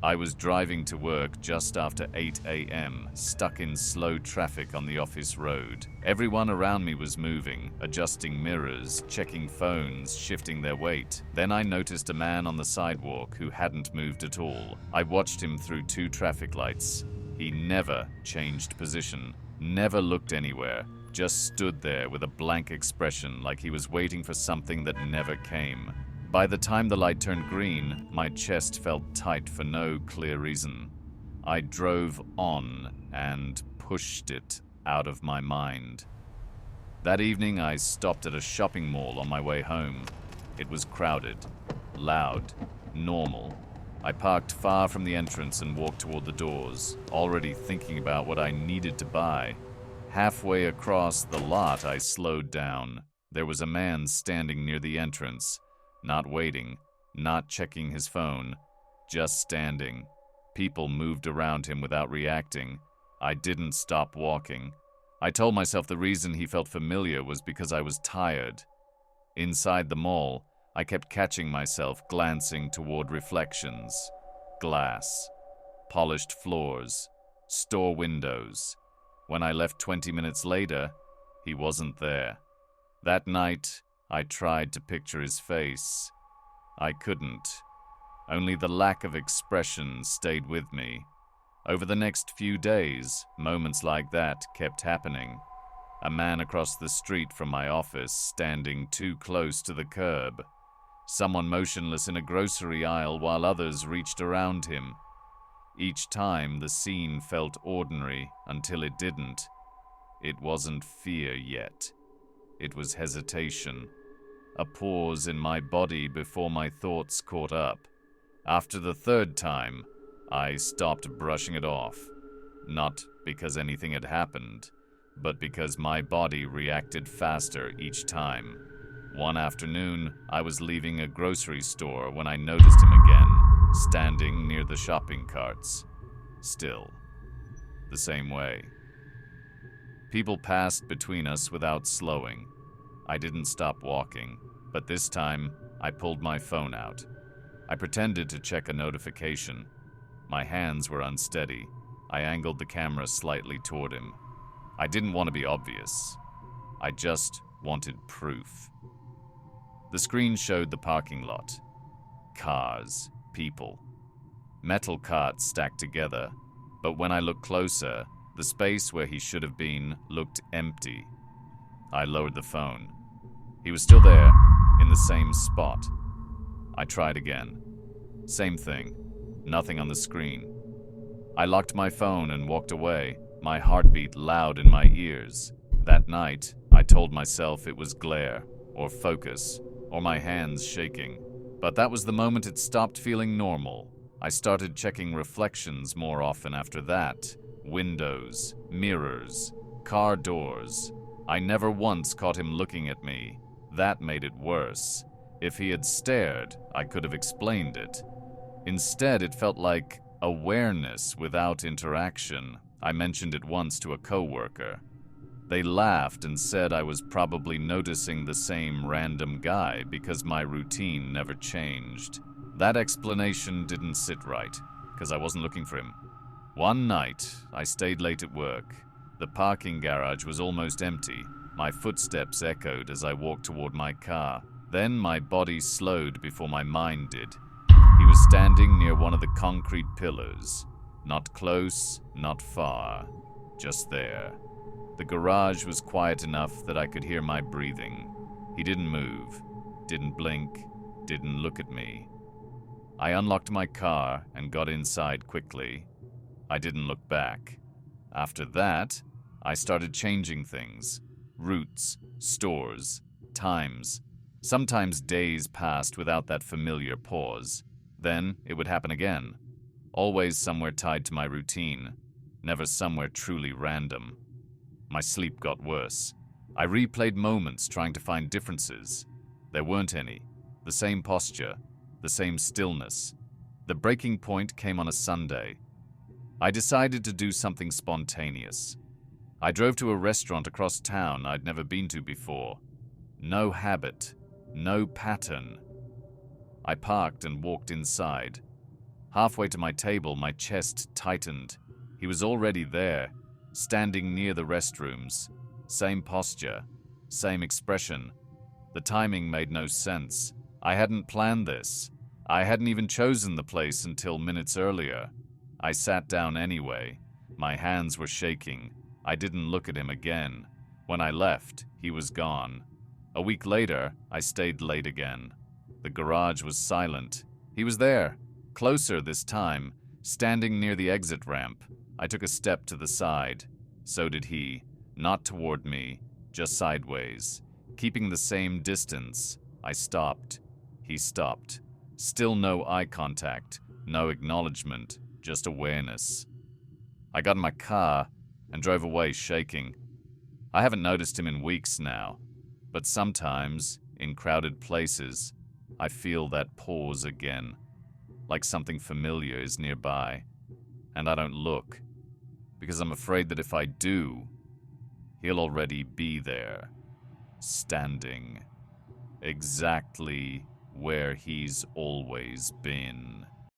I was driving to work just after 8 a.m., stuck in slow traffic on the office road. Everyone around me was moving, adjusting mirrors, checking phones, shifting their weight. Then I noticed a man on the sidewalk who hadn't moved at all. I watched him through 2 traffic lights. He never changed position, never looked anywhere, just stood there with a blank expression like he was waiting for something that never came. By the time the light turned green, my chest felt tight for no clear reason. I drove on and pushed it out of my mind. That evening, I stopped at a shopping mall on my way home. It was crowded, loud, normal. I parked far from the entrance and walked toward the doors, already thinking about what I needed to buy. Halfway across the lot, I slowed down. There was a man standing near the entrance. Not waiting, not checking his phone, just standing. People moved around him without reacting. I didn't stop walking. I told myself the reason he felt familiar was because I was tired. Inside the mall, I kept catching myself glancing toward reflections. Glass, polished floors, store windows. When I left 20 minutes later, he wasn't there. That night, I tried to picture his face. I couldn't. Only the lack of expression stayed with me. Over the next few days, moments like that kept happening. A man across the street from my office standing too close to the curb. Someone motionless in a grocery aisle while others reached around him. Each time the scene felt ordinary until it didn't. It wasn't fear yet. It was hesitation. A pause in my body before my thoughts caught up. After the 3rd time, I stopped brushing it off. Not because anything had happened, but because my body reacted faster each time. One afternoon, I was leaving a grocery store when I noticed him again, standing near the shopping carts. Still, the same way. People passed between us without slowing. I didn't stop walking, but this time I pulled my phone out. I pretended to check a notification. My hands were unsteady. I angled the camera slightly toward him. I didn't want to be obvious. I just wanted proof. The screen showed the parking lot. Cars, people. Metal carts stacked together, but when I looked closer, the space where he should have been looked empty. I lowered the phone. He was still there, in the same spot. I tried again. Same thing. Nothing on the screen. I locked my phone and walked away, my heartbeat loud in my ears. That night, I told myself it was glare, or focus, or my hands shaking. But that was the moment it stopped feeling normal. I started checking reflections more often after that. Windows, mirrors, car doors. I never once caught him looking at me. That made it worse. If he had stared, I could have explained it. Instead, it felt like awareness without interaction. I mentioned it once to a coworker. They laughed and said I was probably noticing the same random guy because my routine never changed. That explanation didn't sit right, because I wasn't looking for him. One night, I stayed late at work. The parking garage was almost empty. My footsteps echoed as I walked toward my car. Then my body slowed before my mind did. He was standing near one of the concrete pillars. Not close, not far. Just there. The garage was quiet enough that I could hear my breathing. He didn't move, didn't blink, didn't look at me. I unlocked my car and got inside quickly. I didn't look back. After that, I started changing things. Routes, stores, times. Sometimes days passed without that familiar pause. Then it would happen again. Always somewhere tied to my routine. Never somewhere truly random. My sleep got worse. I replayed moments trying to find differences. There weren't any. The same posture. The same stillness. The breaking point came on a Sunday. I decided to do something spontaneous. I drove to a restaurant across town I'd never been to before. No habit, no pattern. I parked and walked inside. Halfway to my table, my chest tightened. He was already there, standing near the restrooms. Same posture, same expression. The timing made no sense. I hadn't planned this. I hadn't even chosen the place until minutes earlier. I sat down anyway. My hands were shaking. I didn't look at him again. When I left, he was gone. A week later, I stayed late again. The garage was silent. He was there, closer this time, standing near the exit ramp. I took a step to the side. So did he, not toward me, just sideways. Keeping the same distance, I stopped. He stopped. Still no eye contact, no acknowledgement, just awareness. I got in my car and drove away shaking. I haven't noticed him in weeks now, but sometimes, in crowded places, I feel that pause again, like something familiar is nearby, and I don't look, because I'm afraid that if I do, he'll already be there, standing, exactly where he's always been.